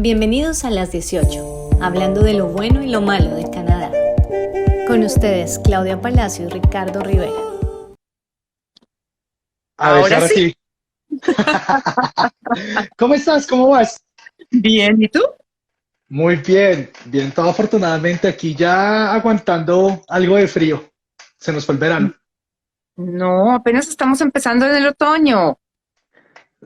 Bienvenidos a las 18, hablando de lo bueno y lo malo de Canadá. Con ustedes, Claudia Palacio y Ricardo Rivera. A ver, Ahora ahora sí. sí. ¿Cómo estás? ¿Cómo vas? Bien, ¿y tú? Muy bien, bien, todo afortunadamente aquí ya aguantando algo de frío. Se nos fue el verano. No, apenas estamos empezando en el otoño.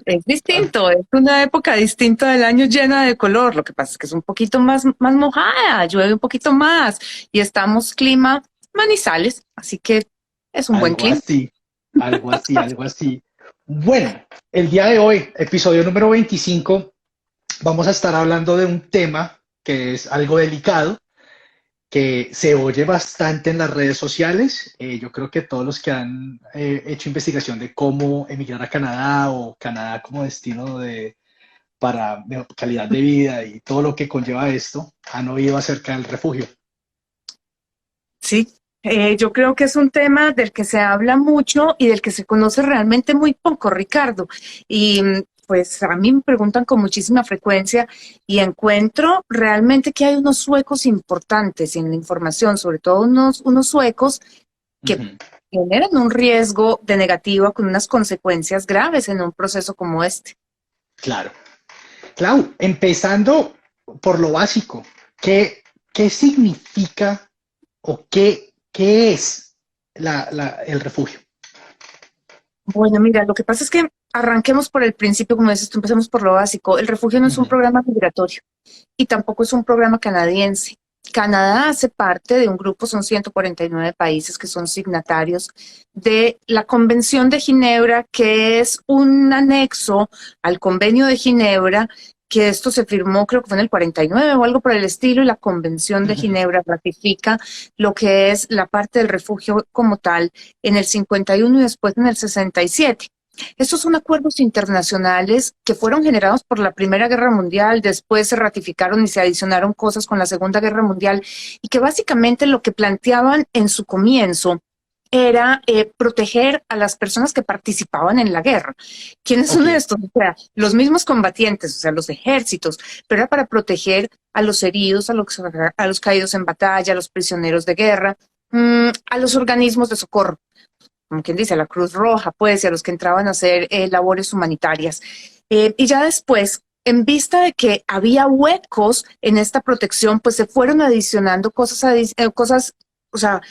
Es Ah, distinto, es una época distinta del año llena de color. Lo que pasa es que es un poquito más mojada, llueve un poquito más y estamos clima Manizales, así que es un buen algo clima. así, algo así, algo así. Bueno, el día de hoy, episodio número 25, vamos a estar hablando de un tema que es algo delicado, que se oye bastante en las redes sociales. Yo creo que todos los que han hecho investigación de cómo emigrar a Canadá o Canadá como destino para calidad de vida y todo lo que conlleva esto, han oído acerca del refugio. Sí, yo creo que es un tema del que se habla mucho y del que se conoce realmente muy poco, Ricardo. Y pues a mí me preguntan con muchísima frecuencia y encuentro realmente que hay unos suecos importantes en la información, sobre todo unos suecos que Ujú. generan un riesgo de negativa con unas consecuencias graves en un proceso como este. Claro. Clau, empezando por lo básico, ¿qué significa o qué es el refugio? Bueno, mira, lo que pasa es que arranquemos por el principio, como dices tú, empecemos por lo básico. El refugio no es un Ujú. programa migratorio y tampoco es un programa canadiense. Canadá hace parte de un grupo, son 149 países que son signatarios de la Convención de Ginebra, que es un anexo al Convenio de Ginebra, que esto se firmó, creo que fue en el 49 o algo por el estilo, y la Convención de Ujú. Ginebra ratifica lo que es la parte del refugio como tal en el 51 y después en el 67. Estos son acuerdos internacionales que fueron generados por la Primera Guerra Mundial, después se ratificaron y se adicionaron cosas con la Segunda Guerra Mundial y que básicamente lo que planteaban en su comienzo era proteger a las personas que participaban en la guerra. ¿Quiénes Ok, son estos? O sea, los mismos combatientes, o sea, los ejércitos, pero era para proteger a los heridos, a los caídos en batalla, a los prisioneros de guerra, a los organismos de socorro, como quien dice, a la Cruz Roja, pues, y a los que entraban a hacer labores humanitarias. Y ya después, en vista de que había huecos en esta protección, pues se fueron adicionando cosas, o sea,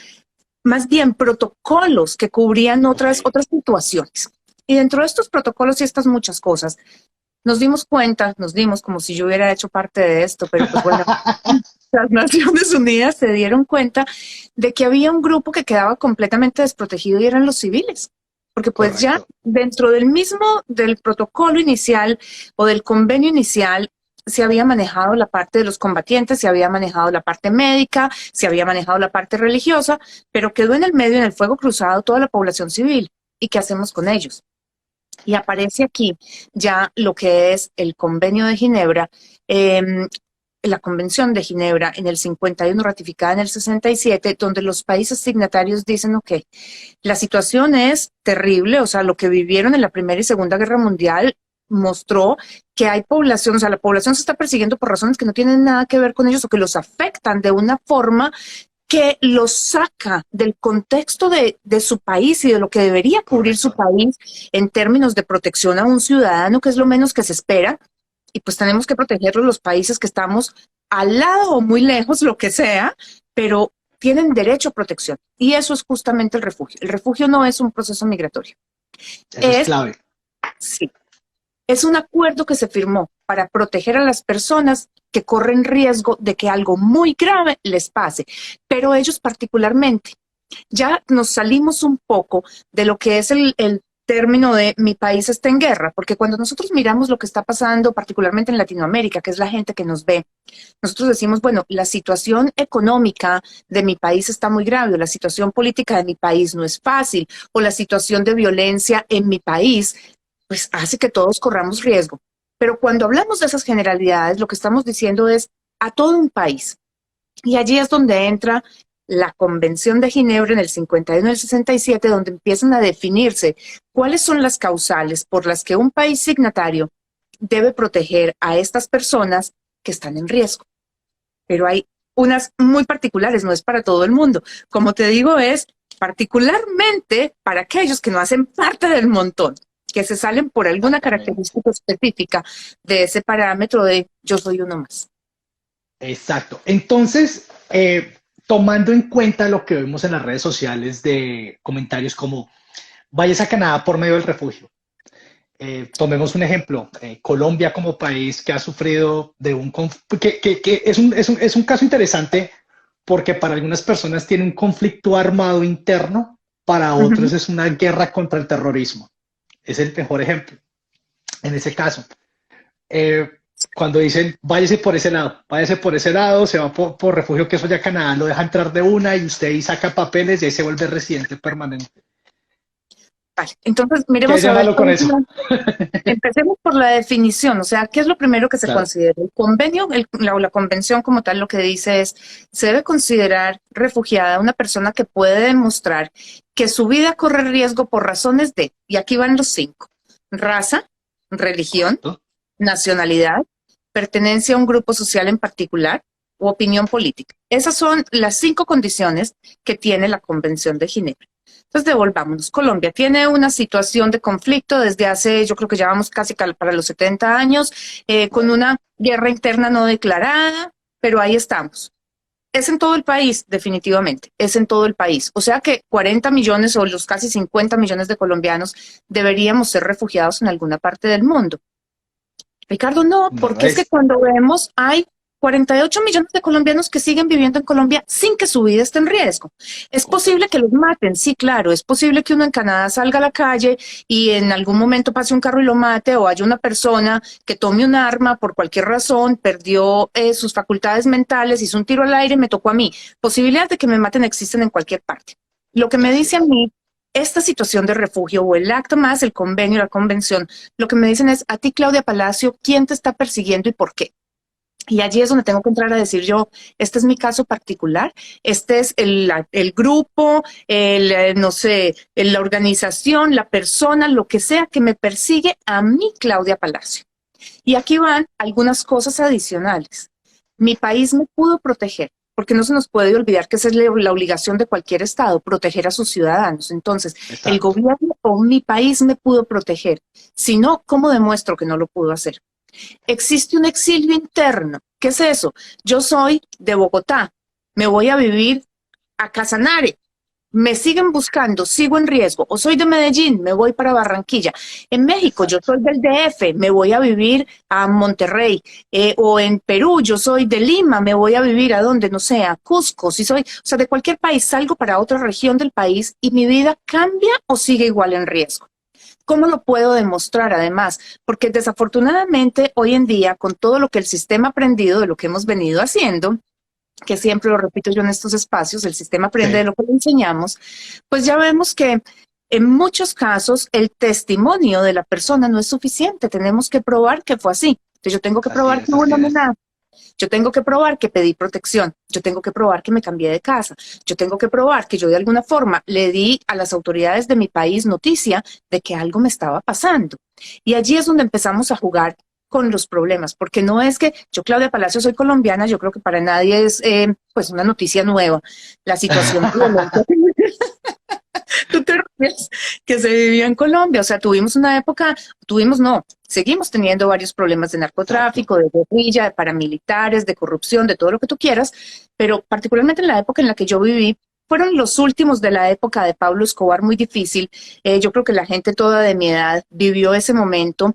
más bien protocolos que cubrían ok. otras situaciones. Y dentro de estos protocolos y estas muchas cosas, nos dimos como si yo hubiera hecho parte de esto, pero pues bueno, las Naciones Unidas se dieron cuenta de que había un grupo que quedaba completamente desprotegido y eran los civiles. Porque pues ya Correcto. dentro del protocolo inicial o del convenio inicial, se había manejado la parte de los combatientes, se había manejado la parte médica, se había manejado la parte religiosa, pero quedó en el medio, en el fuego cruzado, toda la población civil. ¿Y qué hacemos con ellos? Y aparece aquí ya lo que es el convenio de Ginebra, eh, la Convención de Ginebra en el 51, ratificada en el 67, donde los países signatarios dicen, ok, la situación es terrible, o sea, lo que vivieron en la Primera y Segunda Guerra Mundial mostró que hay población, o sea, la población se está persiguiendo por razones que no tienen nada que ver con ellos o que los afectan de una forma que los saca del contexto de su país y de lo que debería cubrir su Correcto. país en términos de protección a un ciudadano, que es lo menos que se espera, y pues tenemos que protegerlos los países que estamos al lado o muy lejos, lo que sea, pero tienen derecho a protección. Y eso es justamente el refugio. El refugio no es un proceso migratorio. Eso es Es, clave. sí, es un acuerdo que se firmó para proteger a las personas que corren riesgo de que algo muy grave les pase, pero ellos particularmente. Ya nos salimos un poco de lo que es el término de mi país está en guerra, porque cuando nosotros miramos lo que está pasando, particularmente en Latinoamérica, que es la gente que nos ve, nosotros decimos, bueno, la situación económica de mi país está muy grave, o la situación política de mi país no es fácil, o la situación de violencia en mi país, pues hace que todos corramos riesgo. Pero cuando hablamos de esas generalidades, lo que estamos diciendo es a todo un país. Y allí es donde entra la Convención de Ginebra en el 51 y el 67, donde empiezan a definirse cuáles son las causales por las que un país signatario debe proteger a estas personas que están en riesgo. Pero hay unas muy particulares, no es para todo el mundo. Como te digo, es particularmente para aquellos que no hacen parte del montón, que se salen por alguna Exactamente. característica específica de ese parámetro de yo soy uno más. Exacto. Entonces, tomando en cuenta lo que vemos en las redes sociales de comentarios como vayas a Canadá por medio del refugio. Tomemos un ejemplo, Colombia como país que ha sufrido de que es un caso interesante porque para algunas personas tiene un conflicto armado interno, para otros Ujú. es una guerra contra el terrorismo. Es el mejor ejemplo en ese caso. Eh, Cuando dicen váyase por ese lado, se va por refugio, que eso ya Canadá lo deja entrar de una y usted ahí saca papeles y ahí se vuelve residente permanente. Vale, entonces ¿Qué hay miremos de a ver, malo con eso? empecemos por la definición, o sea, ¿qué es lo primero que se Claro. considera? El convenio, la convención como tal lo que dice es, se debe considerar refugiada una persona que puede demostrar que su vida corre riesgo por razones de, y aquí van los 5, raza, religión, Correcto. nacionalidad, pertenencia a un grupo social en particular u opinión política. Esas son las 5 condiciones que tiene la Convención de Ginebra. Entonces, devolvámonos. Colombia tiene una situación de conflicto desde hace, yo creo que ya vamos casi para los 70 años, con una guerra interna no declarada, pero ahí estamos. Es en todo el país, definitivamente, es en todo el país. O sea que 40 millones o los casi 50 millones de colombianos deberíamos ser refugiados en alguna parte del mundo. Ricardo, no, No lo porque es que es. cuando vemos hay 48 millones de colombianos que siguen viviendo en Colombia sin que su vida esté en riesgo. Es posible que Correcto. los maten, sí, claro, es posible que uno en Canadá salga a la calle y en algún momento pase un carro y lo mate, o haya una persona que tome un arma por cualquier razón, perdió sus facultades mentales, hizo un tiro al aire y me tocó a mí. Posibilidades de que me maten existen en cualquier parte. Lo que me Así dice a es. mí esta situación de refugio o el acta más el convenio, la convención, lo que me dicen es, a ti, Claudia Palacio, ¿quién te está persiguiendo y por qué? Y allí es donde tengo que entrar a decir yo, este es mi caso particular, este es el grupo, no sé, la organización, la persona, lo que sea que me persigue a mí, Claudia Palacio. Y aquí van algunas cosas adicionales. Mi país me pudo proteger, porque no se nos puede olvidar que esa es la obligación de cualquier Estado, proteger a sus ciudadanos. Entonces, el Exacto. gobierno o mi país me pudo proteger. Si no, ¿cómo demuestro que no lo pudo hacer? Existe un exilio interno. ¿Qué es eso? Yo soy de Bogotá, me voy a vivir a Casanare, me siguen buscando, sigo en riesgo, o soy de Medellín, me voy para Barranquilla. En México, yo Exacto. soy del DF, me voy a vivir a Monterrey, o en Perú, yo soy de Lima, me voy a vivir a donde, no sé, a Cusco, si soy, o sea, de cualquier país, salgo para otra región del país y mi vida cambia o sigue igual en riesgo. ¿Cómo lo puedo demostrar además? Porque desafortunadamente hoy en día, con todo lo que el sistema ha aprendido de lo que hemos venido haciendo, que siempre lo repito yo en estos espacios, el sistema aprende de Sí. lo que le enseñamos, pues ya vemos que en muchos casos el testimonio de la persona no es suficiente, tenemos que probar que fue así. Entonces yo tengo que Así probar que es, hubo así una es. amenaza, yo tengo que probar que pedí protección, yo tengo que probar que me cambié de casa, yo tengo que probar que yo de alguna forma le di a las autoridades de mi país noticia de que algo me estaba pasando. Y allí es donde empezamos a jugar con los problemas, porque no es que yo, Claudia Palacio, soy colombiana, yo creo que para nadie es pues una noticia nueva la situación violenta. ¿Tú te refieres que se vivía en Colombia? O sea, tuvimos una época, tuvimos no, seguimos teniendo varios problemas de Exacto. narcotráfico, de guerrilla, de paramilitares, de corrupción, de todo lo que tú quieras, pero particularmente en la época en la que yo viví, fueron los últimos de la época de Pablo Escobar muy difícil. Yo creo que la gente toda de mi edad vivió ese momento.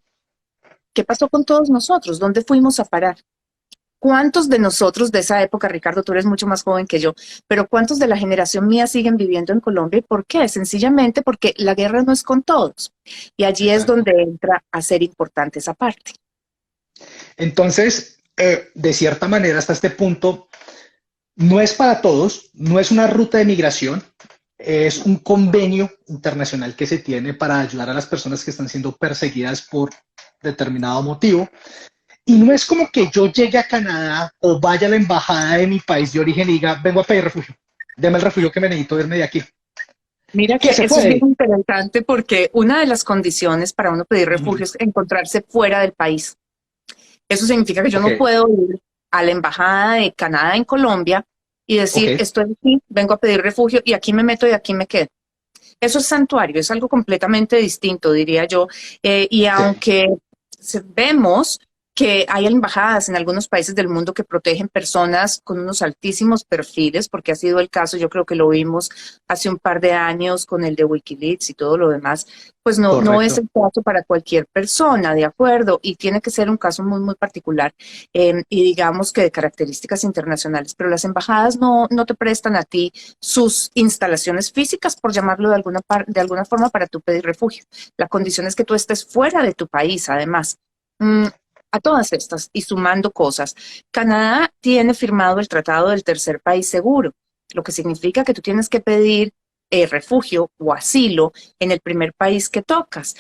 ¿Qué pasó con todos nosotros? ¿Dónde fuimos a parar? ¿Cuántos de nosotros de esa época, Ricardo, tú eres mucho más joven que yo, pero cuántos de la generación mía siguen viviendo en Colombia? ¿Y por qué? Sencillamente porque la guerra no es con todos. Y allí es Exacto. donde entra a ser importante esa parte. Entonces, de cierta manera, hasta este punto, no es para todos, no es una ruta de migración, es un convenio internacional que se tiene para ayudar a las personas que están siendo perseguidas por determinado motivo. Y no es como que yo llegue a Canadá o vaya a la embajada de mi país de origen y diga, vengo a pedir refugio, deme el refugio que me necesito irme de aquí. Mira ¿Qué que se eso es bien puede? interesante porque una de las condiciones para uno pedir Uh -huh. refugio es encontrarse fuera del país. Eso significa que yo no Ok, puedo ir a la embajada de Canadá en Colombia y decir, ok, estoy aquí, vengo a pedir refugio y aquí me meto y aquí me quedo. Eso es santuario, es algo completamente distinto, diría yo. Y sí, aunque vemos que hay embajadas en algunos países del mundo que protegen personas con unos altísimos perfiles, porque ha sido el caso, yo creo que lo vimos hace un par de años con el de Wikileaks y todo lo demás, pues no es correcto. el caso para cualquier persona, ¿de acuerdo? Y tiene que ser un caso muy particular y digamos que de características internacionales, pero las embajadas no te prestan a ti sus instalaciones físicas, por llamarlo de alguna forma, para tu pedir refugio. La condición es que tú estés fuera de tu país, además. Mm, a todas estas y sumando cosas, Canadá tiene firmado el Tratado del Tercer País Seguro, lo que significa que tú tienes que pedir refugio o asilo en el primer país que tocas.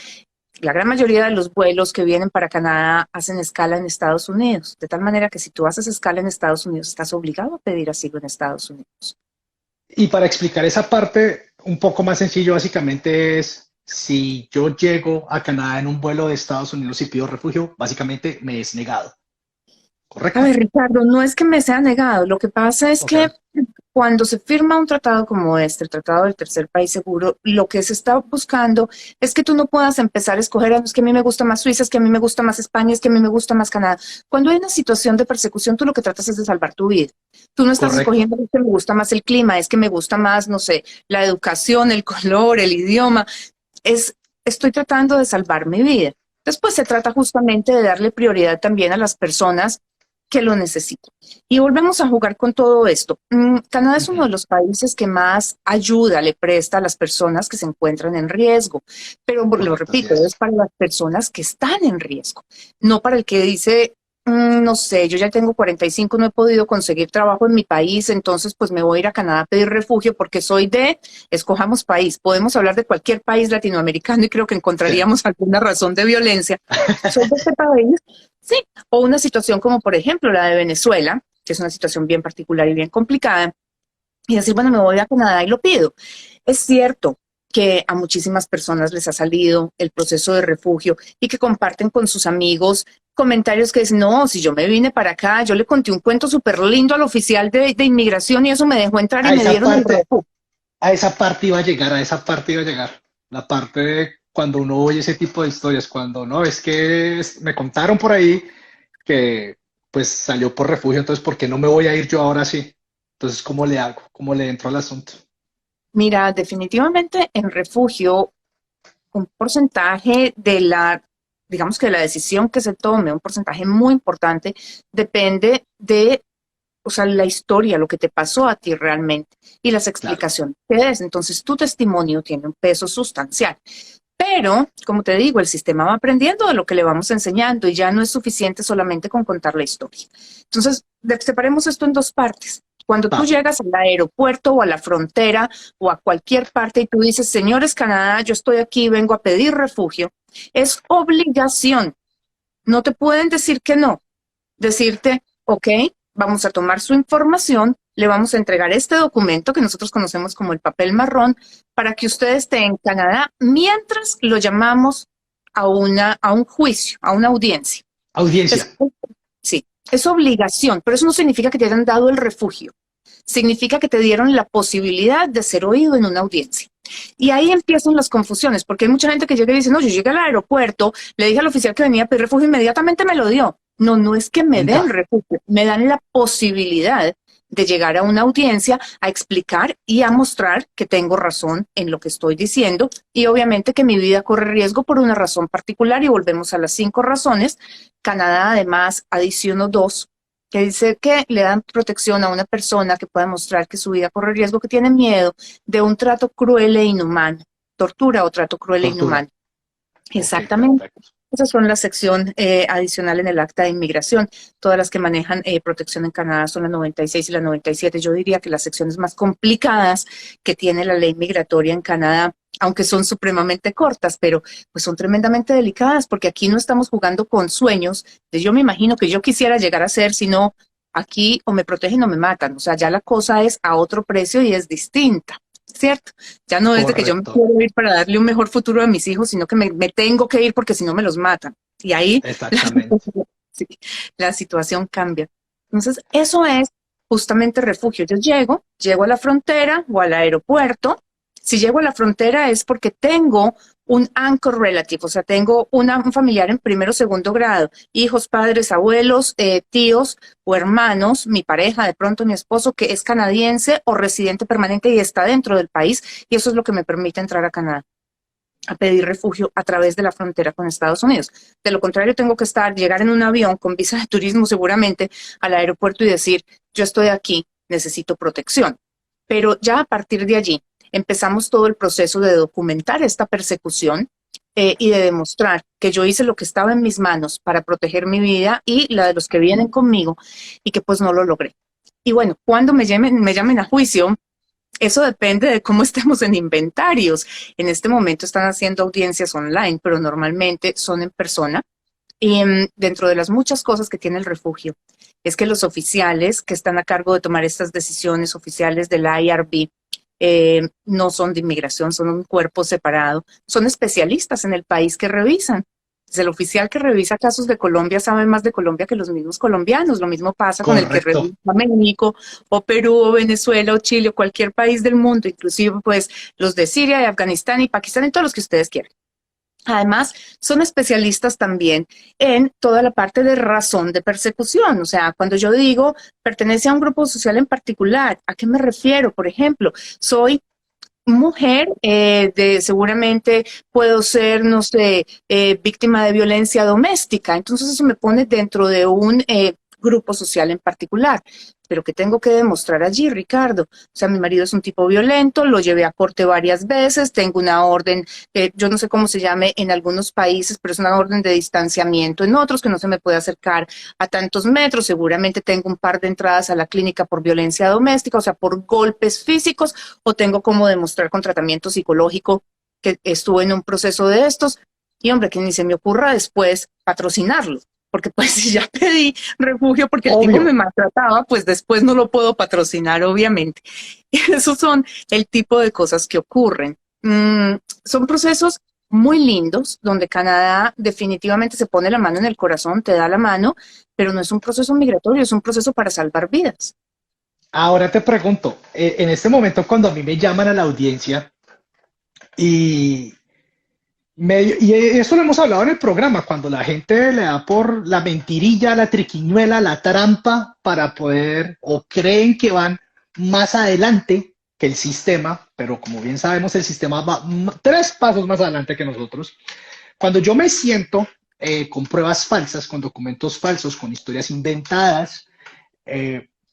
La gran mayoría de los vuelos que vienen para Canadá hacen escala en Estados Unidos, de tal manera que si tú haces escala en Estados Unidos, estás obligado a pedir asilo en Estados Unidos. Y para explicar esa parte un poco más sencillo, básicamente es, si yo llego a Canadá en un vuelo de Estados Unidos y pido refugio, básicamente me es negado, A ¿correcto? ver, Ricardo, no es que me sea negado, lo que pasa es Ok, que cuando se firma un tratado como este, el Tratado del Tercer País Seguro, lo que se está buscando es que tú no puedas empezar a escoger, "Ah, es que a mí me gusta más Suiza, es que a mí me gusta más España, es que a mí me gusta más Canadá". Cuando hay una situación de persecución, tú lo que tratas es de salvar tu vida. Tú no estás correcto, escogiendo, es que me gusta más el clima, es que me gusta más, no sé, la educación, el color, el idioma. Estoy tratando de salvar mi vida. Después se trata justamente de darle prioridad también a las personas que lo necesitan. Y volvemos a jugar con todo esto. Canadá es uno ujú, de los países que más ayuda le presta a las personas que se encuentran en riesgo, pero lo correcto, así repito, es es. para las personas que están en riesgo, no para el que dice, no sé, yo ya tengo 45, no he podido conseguir trabajo en mi país, entonces pues me voy a ir a Canadá a pedir refugio porque soy de, escojamos país, podemos hablar de cualquier país latinoamericano y creo que Sí, encontraríamos alguna razón de violencia. Soy de este país, sí, o una situación como por ejemplo la de Venezuela, que es una situación bien particular y bien complicada, y decir, bueno, me voy a Canadá y lo pido. Es cierto que a muchísimas personas les ha salido el proceso de refugio y que comparten con sus amigos comentarios que dicen, no, si yo me vine para acá, yo le conté un cuento súper lindo al oficial de inmigración y eso me dejó entrar y a me esa dieron el parte, refugio. a esa parte iba a llegar, a esa parte iba a llegar. La parte de cuando uno oye ese tipo de historias, cuando no, es que me contaron por ahí que pues salió por refugio, entonces ¿por qué no me voy a ir yo ahora sí? Entonces, ¿cómo le hago? ¿Cómo le entro al asunto? Mira, definitivamente en refugio un porcentaje de digamos que de la decisión que se tome, un porcentaje muy importante, depende de, o sea, la historia, lo que te pasó a ti realmente y las Claro, explicaciones que des. Entonces, tu testimonio tiene un peso sustancial. Pero, como te digo, el sistema va aprendiendo de lo que le vamos enseñando y ya no es suficiente solamente con contar la historia. Entonces, separemos esto en dos partes. Cuando tú va, llegas al aeropuerto o a la frontera o a cualquier parte y tú dices, señores Canadá, yo estoy aquí, vengo a pedir refugio, es obligación. No te pueden decir que no. Decirte, ok, vamos a tomar su información, le vamos a entregar este documento que nosotros conocemos como el papel marrón para que usted esté en Canadá mientras lo llamamos a un juicio, a una audiencia. audiencia. Es, sí, es obligación, pero eso no significa que te hayan dado el refugio. Significa que te dieron la posibilidad de ser oído en una audiencia. Y ahí empiezan las confusiones, porque hay mucha gente que llega y dice, no, yo llegué al aeropuerto, le dije al oficial que venía a pedir refugio, inmediatamente me lo dio. No, no es que me den Venga, refugio, me dan la posibilidad de llegar a una audiencia a explicar y a mostrar que tengo razón en lo que estoy diciendo y obviamente que mi vida corre riesgo por una razón particular y volvemos a las 5 razones. Canadá además adicionó 2 que dice que le dan protección a una persona que pueda mostrar que su vida corre riesgo, que tiene miedo de un trato cruel e inhumano, tortura o trato cruel e tortura. inhumano. Ok, Exactamente. perfecto. Esas son la sección adicional en el acta de inmigración. Todas las que manejan protección en Canadá son la 96 y la 97. Yo diría que las secciones más complicadas que tiene la ley migratoria en Canadá, aunque son supremamente cortas, pero pues son tremendamente delicadas porque aquí no estamos jugando con sueños de yo me imagino que yo quisiera llegar a ser, sino aquí o me protegen o me matan. O sea, ya la cosa es a otro precio y es distinta. ¿Cierto? Ya no es de que yo me Correcto, quiero ir para darle un mejor futuro a mis hijos, sino que me tengo que ir porque si no me los matan. Y ahí la exactamente. Sí, la situación cambia. Entonces, eso es justamente refugio. Yo llego a la frontera o al aeropuerto. Si llego a la frontera es porque tengo un anchor relative, o sea, tengo un familiar en primero o segundo grado, hijos, padres, abuelos, tíos o hermanos, mi pareja, de pronto mi esposo, que es canadiense o residente permanente y está dentro del país, y eso es lo que me permite entrar a Canadá, a pedir refugio a través de la frontera con Estados Unidos. De lo contrario, tengo que llegar en un avión con visa de turismo seguramente al aeropuerto y decir, yo estoy aquí, necesito protección. Pero ya a partir de allí empezamos todo el proceso de documentar esta persecución y de demostrar que yo hice lo que estaba en mis manos para proteger mi vida y la de los que vienen conmigo y que pues no lo logré. Y bueno, cuando me llamen a juicio, eso depende de cómo estemos en inventarios. En este momento están haciendo audiencias online, pero normalmente son en persona. Y dentro de las muchas cosas que tiene el refugio, es que los oficiales que están a cargo de tomar estas decisiones, oficiales del IRB, no son de inmigración, son un cuerpo separado, son especialistas en el país que revisan. Pues el oficial que revisa casos de Colombia sabe más de Colombia que los mismos colombianos. Lo mismo pasa con el que Correcto. revisa México o Perú o Venezuela o Chile o cualquier país del mundo, inclusive pues los de Siria, de Afganistán y Pakistán y todos los que ustedes quieran. Además, son especialistas también en toda la parte de razón de persecución. O sea, cuando yo digo pertenece a un grupo social en particular, ¿a qué me refiero? Por ejemplo, soy mujer, seguramente puedo ser, no sé, víctima de violencia doméstica. Entonces eso me pone dentro de un grupo social en particular. Pero ¿qué tengo que demostrar allí, Ricardo? O sea, mi marido es un tipo violento, lo llevé a corte varias veces, tengo una orden, yo no sé cómo se llame en algunos países, pero es una orden de distanciamiento en otros, que no se me puede acercar a tantos metros. Seguramente tengo un par de entradas a la clínica por violencia doméstica, o sea, por golpes físicos, o tengo como demostrar con tratamiento psicológico que estuve en un proceso de estos. Y hombre, que ni se me ocurra después patrocinarlo. Porque pues si ya pedí refugio porque el tipo me maltrataba, pues después no lo puedo patrocinar, obviamente. Y esos son el tipo de cosas que ocurren. Son procesos muy lindos, donde Canadá definitivamente se pone la mano en el corazón, te da la mano, pero no es un proceso migratorio, es un proceso para salvar vidas. Ahora te pregunto, en este momento cuando a mí me llaman a la audiencia y y eso lo hemos hablado en el programa, cuando la gente le da por la mentirilla, la triquiñuela, la trampa para poder, o creen que van más adelante que el sistema, pero como bien sabemos, el sistema va 3 pasos más adelante que nosotros. Cuando yo me siento con pruebas falsas, con documentos falsos, con historias inventadas,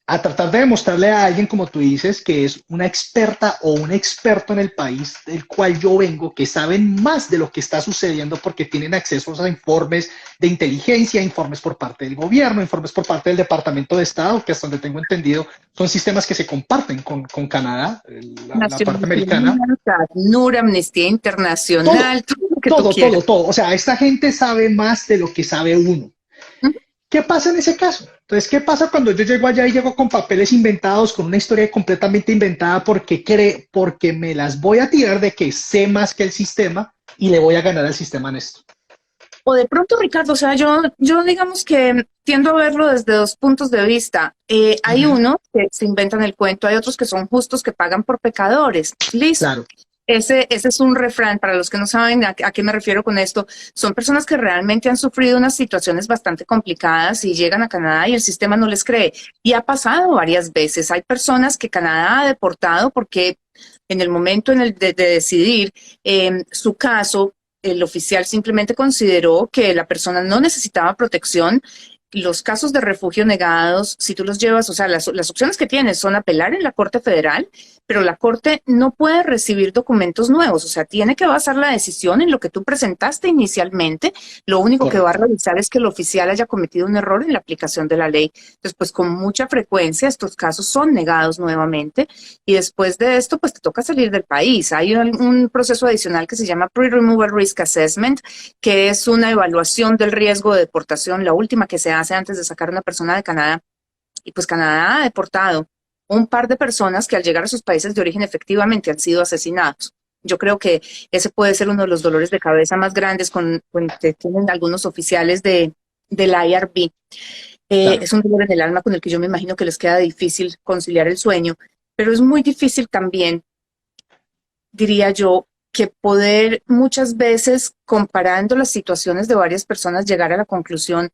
a tratar de demostrarle a alguien, como tú dices, que es una experta o un experto en el país del cual yo vengo, que saben más de lo que está sucediendo porque tienen acceso a informes de inteligencia, informes por parte del gobierno, informes por parte del Departamento de Estado, que hasta donde tengo entendido son sistemas que se comparten con Canadá, la parte americana. ACNUR, Amnistía Internacional, todo. O sea, esta gente sabe más de lo que sabe uno. ¿Qué pasa en ese caso? Entonces, ¿qué pasa cuando yo llego allá y llego con papeles inventados, con una historia completamente inventada porque me las voy a tirar de que sé más que el sistema y le voy a ganar al sistema en esto? O de pronto, Ricardo, o sea, yo digamos que tiendo a verlo desde 2 puntos de vista. Hay unos que se inventan el cuento, hay otros que son justos, que pagan por pecadores. Listo. Claro. Ese es un refrán, para los que no saben a qué me refiero con esto. Son personas que realmente han sufrido unas situaciones bastante complicadas y llegan a Canadá y el sistema no les cree. Y ha pasado varias veces. Hay personas que Canadá ha deportado porque en el momento de decidir su caso, el oficial simplemente consideró que la persona no necesitaba protección. Los casos de refugio negados, si tú los llevas, o sea, las opciones que tienes son apelar en la Corte Federal, pero la Corte no puede recibir documentos nuevos, o sea, tiene que basar la decisión en lo que tú presentaste inicialmente. Lo único que va a revisar es que el oficial haya cometido un error en la aplicación de la ley. Entonces, pues con mucha frecuencia estos casos son negados nuevamente y después de esto, pues te toca salir del país. Hay un proceso adicional que se llama Pre-Removal Risk Assessment, que es una evaluación del riesgo de deportación, la última que se hace antes de sacar a una persona de Canadá. Y pues Canadá ha deportado un par de personas que al llegar a sus países de origen efectivamente han sido asesinados. Yo creo que ese puede ser uno de los dolores de cabeza más grandes que tienen algunos oficiales de del IRB. Claro. Es un dolor en el alma con el que yo me imagino que les queda difícil conciliar el sueño, pero es muy difícil también, diría yo, que poder muchas veces, comparando las situaciones de varias personas, llegar a la conclusión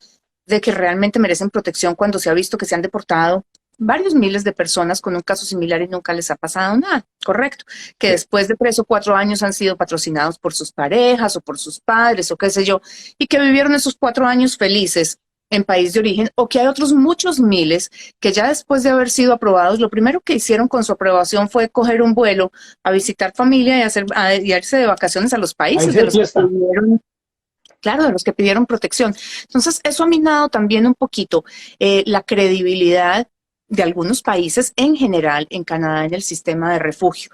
de que realmente merecen protección cuando se ha visto que se han deportado varios miles de personas con un caso similar y nunca les ha pasado nada, correcto. Que Sí. después de preso 4 años han sido patrocinados por sus parejas o por sus padres o qué sé yo, y que vivieron esos 4 años felices en país de origen, o que hay otros muchos miles que ya después de haber sido aprobados, lo primero que hicieron con su aprobación fue coger un vuelo a visitar familia y irse de vacaciones a los Ahí países sí de es los que fiesta. pidieron, claro, de los que pidieron protección. Entonces, eso ha minado también un poquito la credibilidad de algunos países en general en Canadá en el sistema de refugio.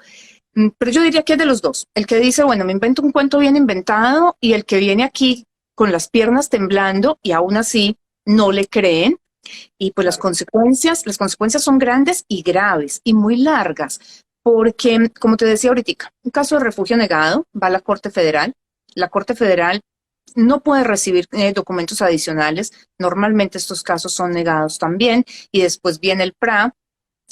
Pero yo diría que es de los dos. El que dice, bueno, me invento un cuento bien inventado, y el que viene aquí con las piernas temblando y aún así no le creen. Y pues Claro. las consecuencias son grandes y graves y muy largas, porque, como te decía ahorita, un caso de refugio negado va a la Corte Federal. La Corte Federal no puede recibir documentos adicionales. Normalmente estos casos son negados también. Y después viene el PRA,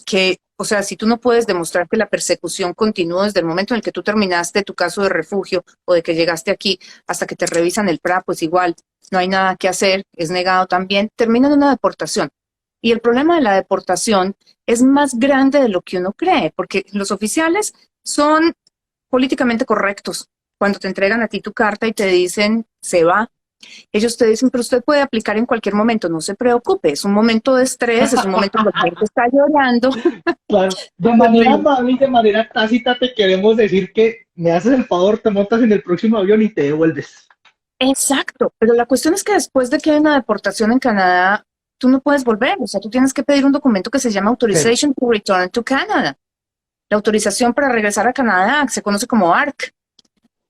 que, o sea, si tú no puedes demostrar que la persecución continuó desde el momento en el que tú terminaste tu caso de refugio o de que llegaste aquí hasta que te revisan el PRA, pues igual no hay nada que hacer, es negado también, termina en una deportación. Y el problema de la deportación es más grande de lo que uno cree, porque los oficiales son políticamente correctos. Cuando te entregan a ti tu carta y te dicen, se va, ellos te dicen, pero usted puede aplicar en cualquier momento, no se preocupe, es un momento de estrés, es un momento en que la gente está llorando. Claro, de Pues manera sí, amable y de manera tácita te queremos decir que me haces el favor, te montas en el próximo avión y te devuelves. exacto, pero la cuestión es que después de que hay una deportación en Canadá, tú no puedes volver, o sea, tú tienes que pedir un documento que se llama Sí. Authorization to Return to Canada. La autorización para regresar a Canadá se conoce como ARC,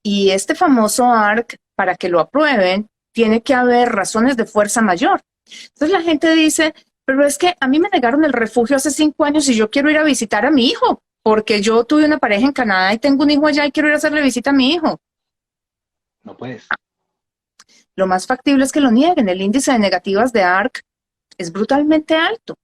y este famoso ARC, para que lo aprueben, tiene que haber razones de fuerza mayor. Entonces la gente dice, pero es que a mí me negaron el refugio hace 5 años y yo quiero ir a visitar a mi hijo, porque yo tuve una pareja en Canadá y tengo un hijo allá y quiero ir a hacerle visita a mi hijo. No puedes. Lo más factible es que lo nieguen. El índice de negativas de ARC es brutalmente alto,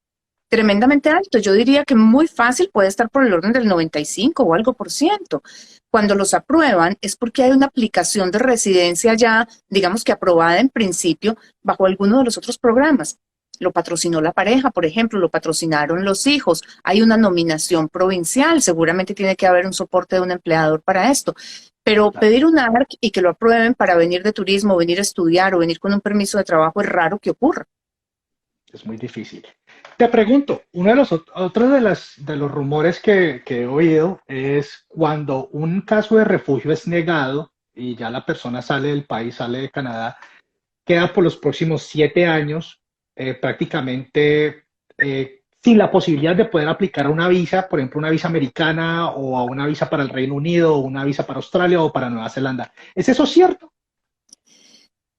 tremendamente alto. Yo diría que muy fácil puede estar por el orden del 95 o algo por ciento. Cuando los aprueban es porque hay una aplicación de residencia ya, digamos que aprobada en principio, bajo alguno de los otros programas. Lo patrocinó la pareja, por ejemplo, lo patrocinaron los hijos. Hay una nominación provincial, seguramente tiene que haber un soporte de un empleador para esto. Pero Claro. pedir un ARC y que lo aprueben para venir de turismo, venir a estudiar o venir con un permiso de trabajo es raro que ocurra. Es muy difícil. Te pregunto, uno de los otros de los rumores que he oído es cuando un caso de refugio es negado y ya la persona sale del país, sale de Canadá, queda por los próximos 7 años prácticamente sin la posibilidad de poder aplicar a una visa, por ejemplo, una visa americana o a una visa para el Reino Unido o una visa para Australia o para Nueva Zelanda. ¿Es eso cierto?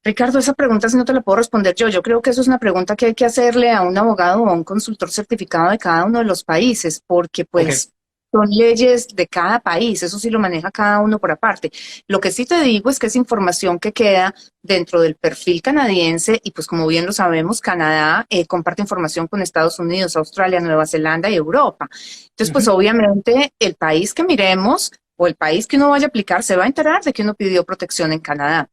Ricardo, esa pregunta sí no te la puedo responder yo. Yo creo que eso es una pregunta que hay que hacerle a un abogado o a un consultor certificado de cada uno de los países, porque Ok, pues son leyes de cada país, eso sí lo maneja cada uno por aparte. Lo que sí te digo es que es información que queda dentro del perfil canadiense, y pues como bien lo sabemos, Canadá comparte información con Estados Unidos, Australia, Nueva Zelanda y Europa. Entonces, pues ujú, obviamente el país que miremos o el país que uno vaya a aplicar se va a enterar de que uno pidió protección en Canadá.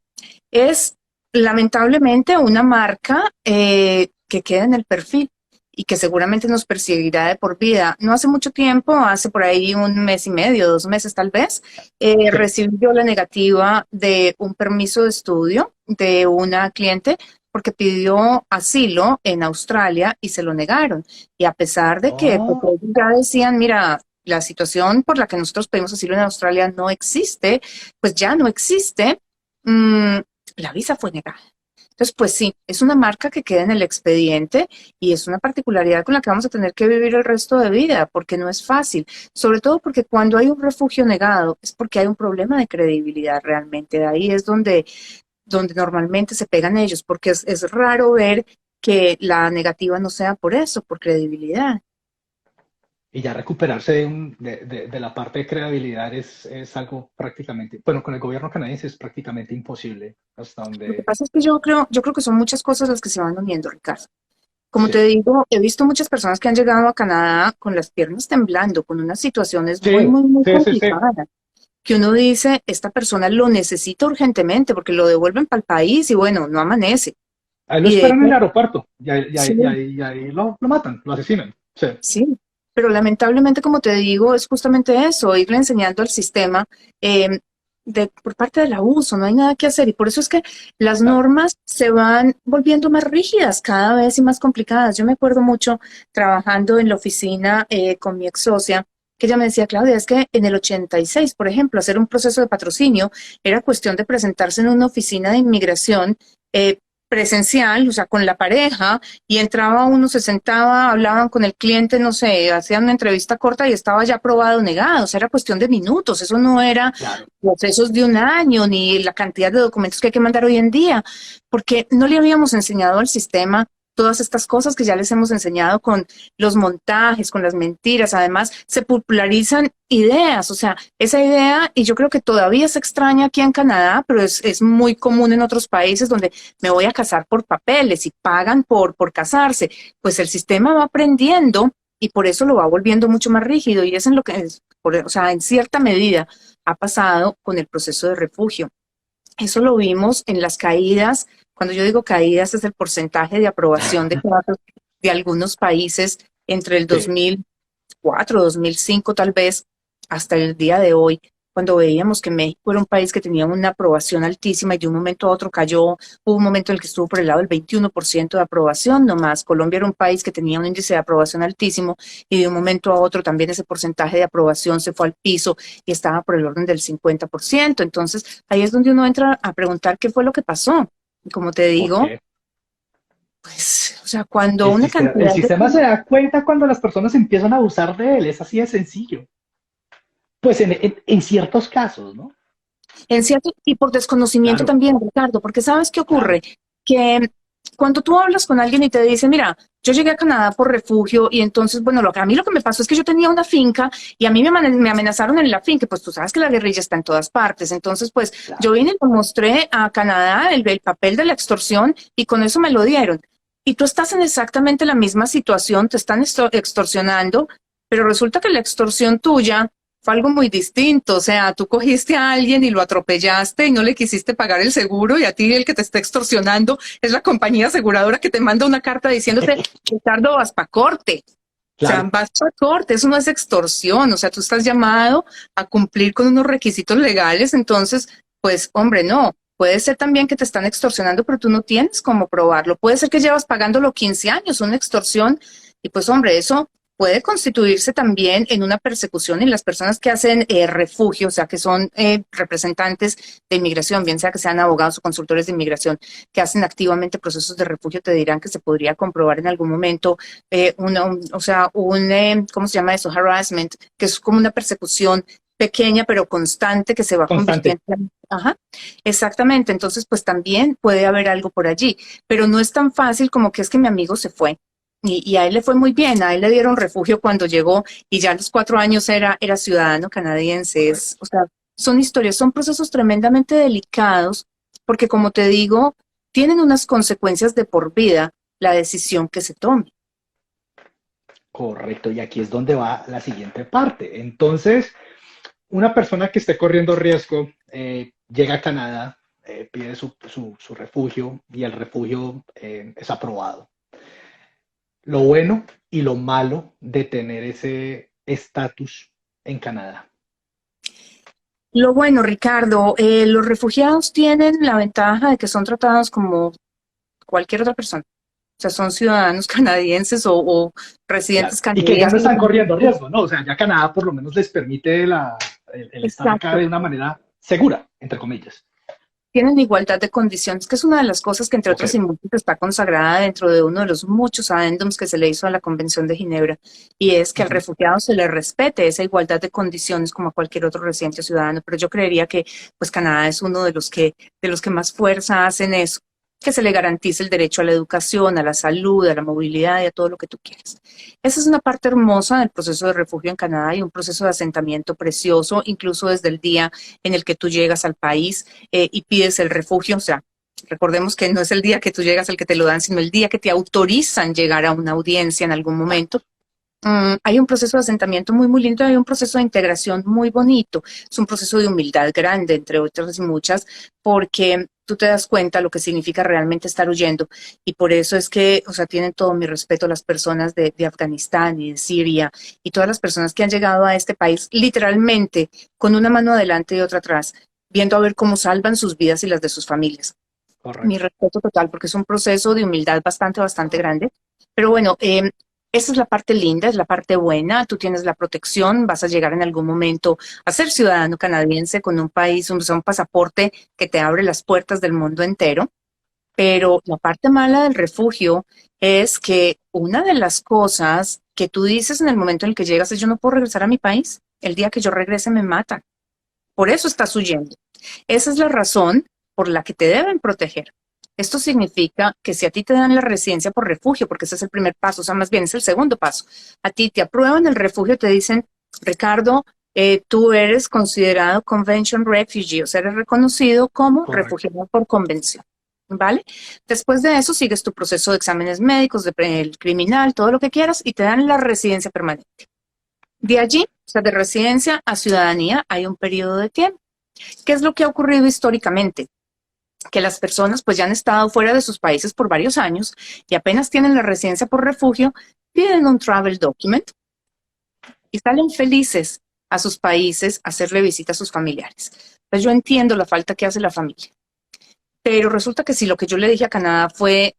Es lamentablemente una marca que queda en el perfil y que seguramente nos perseguirá de por vida. No hace mucho tiempo, hace por ahí un mes y medio, 2 meses tal vez, sí. recibí yo la negativa de un permiso de estudio de una cliente porque pidió asilo en Australia y se lo negaron. Y a pesar de que pues, Oh, ellos ya decían, mira, la situación por la que nosotros pedimos asilo en Australia no existe, pues ya no existe. mm, la visa fue negada. Entonces, pues sí, es una marca que queda en el expediente y es una particularidad con la que vamos a tener que vivir el resto de vida, porque no es fácil, sobre todo porque cuando hay un refugio negado es porque hay un problema de credibilidad realmente. De ahí es donde normalmente se pegan ellos, porque es raro ver que la negativa no sea por eso, por credibilidad. y ya recuperarse de la parte de credibilidad es algo prácticamente, bueno, con el gobierno canadiense es prácticamente imposible hasta Lo que donde, pasa es que yo creo que son muchas cosas las que se van uniendo, Ricardo. Como te sí, digo, he visto muchas personas que han llegado a Canadá con las piernas temblando, con unas situaciones muy, sí, muy, muy sí, sí, sí. complicadas, que uno dice, esta persona lo necesita urgentemente porque lo devuelven para el país y bueno, no amanece. Ahí lo Y de esperan en el hecho, aeropuerto y ahí, y sí, ahí, y ahí, y ahí lo matan, lo asesinan. Sí, sí, pero lamentablemente, como te digo, es justamente eso, irle enseñando al sistema eh, por parte del abuso, no hay nada que hacer y por eso es que las claro. normas se van volviendo más rígidas cada vez y más complicadas. Yo me acuerdo mucho trabajando en la oficina con mi ex socia, que ella me decía, Claudia, es que en el 86, por ejemplo, hacer un proceso de patrocinio era cuestión de presentarse en una oficina de inmigración presencial, o sea, con la pareja, y entraba uno, se sentaba, hablaban con el cliente, no sé, hacían una entrevista corta y estaba ya aprobado o negado, o sea, era cuestión de minutos, eso no era Claro. procesos de un año, ni la cantidad de documentos que hay que mandar hoy en día, porque no le habíamos enseñado al sistema todas estas cosas que ya les hemos enseñado con los montajes, con las mentiras, además se popularizan ideas, o sea, esa idea, y yo creo que todavía se extraña aquí en Canadá, pero es muy común en otros países donde me voy a casar por papeles y pagan por casarse, pues el sistema va aprendiendo y por eso lo va volviendo mucho más rígido y es en lo que es, o sea, en cierta medida ha pasado con el proceso de refugio. Eso lo vimos en las caídas. Cuando yo digo caídas es el porcentaje de aprobación de casos de algunos países entre el Sí, 2004, 2005 tal vez, hasta el día de hoy, cuando veíamos que México era un país que tenía una aprobación altísima y de un momento a otro cayó, hubo un momento en el que estuvo por el lado del 21% de aprobación nomás. Colombia era un país que tenía un índice de aprobación altísimo y de un momento a otro también ese porcentaje de aprobación se fue al piso y estaba por el orden del 50%. Entonces ahí es donde uno entra a preguntar qué fue lo que pasó. Y como te digo, porque pues, o sea, cuando una el cantidad de... sistema se da cuenta cuando las personas empiezan a abusar de él, es así de sencillo. Pues en ciertos casos, ¿no? En cierto, y por desconocimiento Claro, también, Ricardo, porque ¿sabes qué claro, ocurre? Que cuando tú hablas con alguien y te dice, mira, yo llegué a Canadá por refugio y entonces, bueno, a mí lo que me pasó es que yo tenía una finca y a mí me amenazaron en la finca, pues tú sabes que la guerrilla está en todas partes, entonces pues yo claro. vine y le mostré a Canadá el papel de la extorsión y con eso me lo dieron. Y tú estás en exactamente la misma situación, te están extorsionando, pero resulta que la extorsión tuya fue algo muy distinto, o sea, tú cogiste a alguien y lo atropellaste y no le quisiste pagar el seguro y a ti el que te está extorsionando es la compañía aseguradora que te manda una carta diciéndote, Ricardo, vas pa' corte. O sea, Claro, vas pa' corte, eso no es extorsión, o sea, tú estás llamado a cumplir con unos requisitos legales, entonces, pues, hombre, no. Puede ser también que te están extorsionando, pero tú no tienes cómo probarlo. Puede ser que llevas pagándolo 15 años, una extorsión, y pues, hombre, eso puede constituirse también en una persecución en las personas que hacen refugio, o sea, que son representantes de inmigración, bien sea que sean abogados o consultores de inmigración, que hacen activamente procesos de refugio, te dirán que se podría comprobar en algún momento o sea, ¿cómo se llama eso? Harassment, que es como una persecución pequeña pero constante que se va constante. convirtiendo en... Ajá, exactamente. Entonces, pues también puede haber algo por allí, pero no es tan fácil como que es que mi amigo se fue. Y a él le fue muy bien, a él le dieron refugio cuando llegó y ya a los 4 años era ciudadano canadiense. Correcto. O sea, son historias, son procesos tremendamente delicados porque, como te digo, tienen unas consecuencias de por vida la decisión que se tome. Correcto, y aquí es donde va la siguiente parte. Entonces, una persona que esté corriendo riesgo llega a Canadá, pide su refugio y el refugio es aprobado. Lo bueno y lo malo de tener ese estatus en Canadá. Lo bueno, Ricardo, los refugiados tienen la ventaja de que son tratados como cualquier otra persona. O sea, son ciudadanos canadienses o Claro. residentes Y que ya no canadienses. están corriendo riesgo, ¿no? O sea, ya Canadá por lo menos les permite el estar acá Exacto. de una manera segura, entre comillas. Tienen igualdad de condiciones, que es una de las cosas que, entre Ok, otras y muchas, está consagrada dentro de uno de los muchos adendums que se le hizo a la Convención de Ginebra, y es que al ujú, refugiado se le respete esa igualdad de condiciones como a cualquier otro residente ciudadano. Pero yo creería que, pues, Canadá es uno de los que más fuerza hacen eso. que se le garantice el derecho a la educación, a la salud, a la movilidad y a todo lo que tú quieras. Esa es una parte hermosa del proceso de refugio en Canadá y un proceso de asentamiento precioso, incluso desde el día en el que tú llegas al país y pides el refugio. O sea, recordemos que no es el día que tú llegas el que te lo dan, sino el día que te autorizan llegar a una audiencia en algún momento. Hay un proceso de asentamiento muy, muy lindo, hay un proceso de integración muy bonito, es un proceso de humildad grande, entre otras muchas, porque tú te das cuenta lo que significa realmente estar huyendo y por eso es que, o sea, tienen todo mi respeto las personas de Afganistán y de Siria y todas las personas que han llegado a este país literalmente con una mano adelante y otra atrás, viendo a ver cómo salvan sus vidas y las de sus familias. Mi Correcto. respeto total, porque es un proceso de humildad bastante, bastante grande. Pero bueno, esa es la parte linda, es la parte buena. Tú tienes la protección, vas a llegar en algún momento a ser ciudadano canadiense con un país, o sea, un pasaporte que te abre las puertas del mundo entero. Pero la parte mala del refugio es que una de las cosas que tú dices en el momento en el que llegas es yo no puedo regresar a mi país. El día que yo regrese me matan. Por eso estás huyendo. Esa es la razón por la que te deben proteger. Esto significa que si a ti te dan la residencia por refugio, porque ese es el primer paso, o sea, más bien es el segundo paso, a ti te aprueban el refugio, te dicen, Ricardo, tú eres considerado Convention Refugee, o sea, eres reconocido como Correcto. refugiado por convención, ¿vale? Después de eso sigues tu proceso de exámenes médicos, el criminal, todo lo que quieras, y te dan la residencia permanente. De allí, o sea, de residencia a ciudadanía, hay un periodo de tiempo. ¿Qué es lo que ha ocurrido históricamente? Que las personas pues ya han estado fuera de sus países por varios años y apenas tienen la residencia por refugio, piden un travel document y salen felices a sus países a hacerle visita a sus familiares. Pues yo entiendo la falta que hace la familia, pero resulta que si lo que yo le dije a Canadá fue,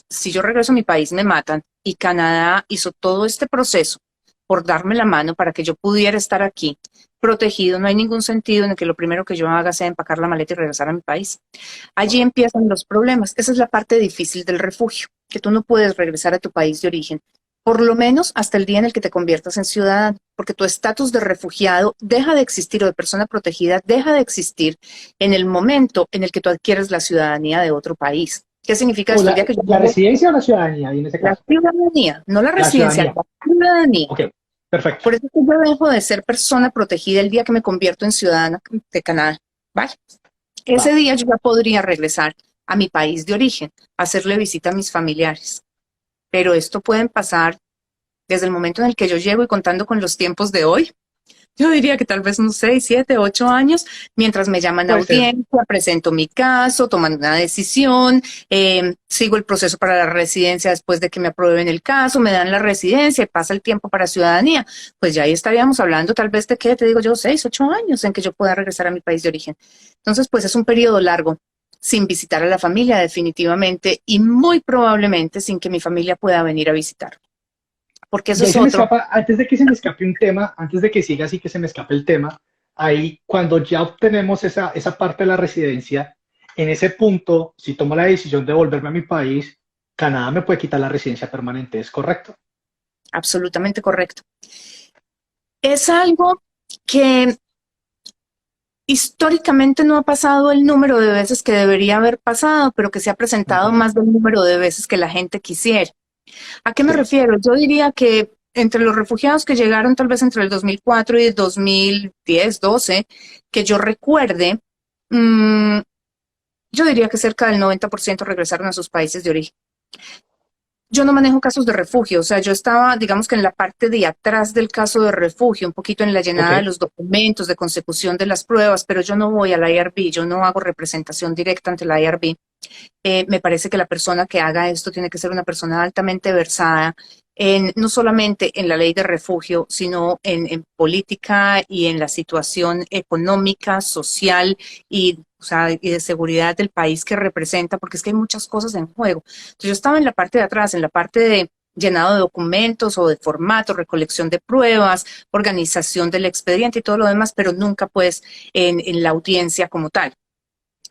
si yo regreso a mi país me matan, y Canadá hizo todo este proceso por darme la mano para que yo pudiera estar aquí protegido, no hay ningún sentido en el que lo primero que yo haga sea empacar la maleta y regresar a mi país. Allí empiezan los problemas. Esa es la parte difícil del refugio, que tú no puedes regresar a tu país de origen, por lo menos hasta el día en el que te conviertas en ciudadano, porque tu estatus de refugiado deja de existir o de persona protegida deja de existir en el momento en el que tú adquieres la ciudadanía de otro país. ¿Qué significa ¿O esto? El día que yo la llegue, residencia o la ciudadanía ahí en ese la caso? ciudadanía, no la La residencia, ciudadanía. la ciudadanía. Ok, perfecto. Por eso es que yo dejo de ser persona protegida el día que me convierto en ciudadana de Canadá. ¿Vale? Va. Ese día yo ya podría regresar a mi país de origen, a hacerle visita a mis familiares. Pero esto puede pasar desde el momento en el que yo llego y contando con los tiempos de hoy. Yo diría que tal vez unos 6, 7, 8 años, mientras me llaman a Puede ser. audiencia, presento mi caso, toman una decisión, sigo el proceso para la residencia después de que me aprueben el caso, me dan la residencia y pasa el tiempo para ciudadanía. Pues ya ahí estaríamos hablando tal vez de qué, te digo yo, 6, 8 años en que yo pueda regresar a mi país de origen. Entonces, pues es un periodo largo sin visitar a la familia definitivamente y muy probablemente sin que mi familia pueda venir a visitar. Porque Y eso ahí es se me otro. escapa, antes de que se me escape un tema, antes de que siga así que se me escape el tema, ahí cuando ya obtenemos esa parte de la residencia, en ese punto, si tomo la decisión de volverme a mi país, Canadá me puede quitar la residencia permanente, ¿es correcto? Absolutamente correcto. Es algo que históricamente no ha pasado el número de veces que debería haber pasado, pero que se ha presentado Ujú. más del número de veces que la gente quisiera. ¿A qué me Sí. refiero? Yo diría que entre los refugiados que llegaron tal vez entre el 2004 y el 2010, 12, que yo recuerde, mmm, yo diría que cerca del 90% regresaron a sus países de origen. Yo no manejo casos de refugio, o sea, yo estaba, digamos que en la parte de atrás del caso de refugio, un poquito en la Ok. llenada de los documentos, de consecución de las pruebas, pero yo no voy a la IRB, yo no hago representación directa ante la IRB. Me parece que la persona que haga esto tiene que ser una persona altamente versada no solamente en la ley de refugio, sino en política y en la situación económica, social y, o sea, y de seguridad del país que representa, porque es que hay muchas cosas en juego. Entonces, yo estaba en la parte de atrás, en la parte de llenado de documentos o de formato, recolección de pruebas, organización del expediente y todo lo demás, pero nunca pues en la audiencia como tal.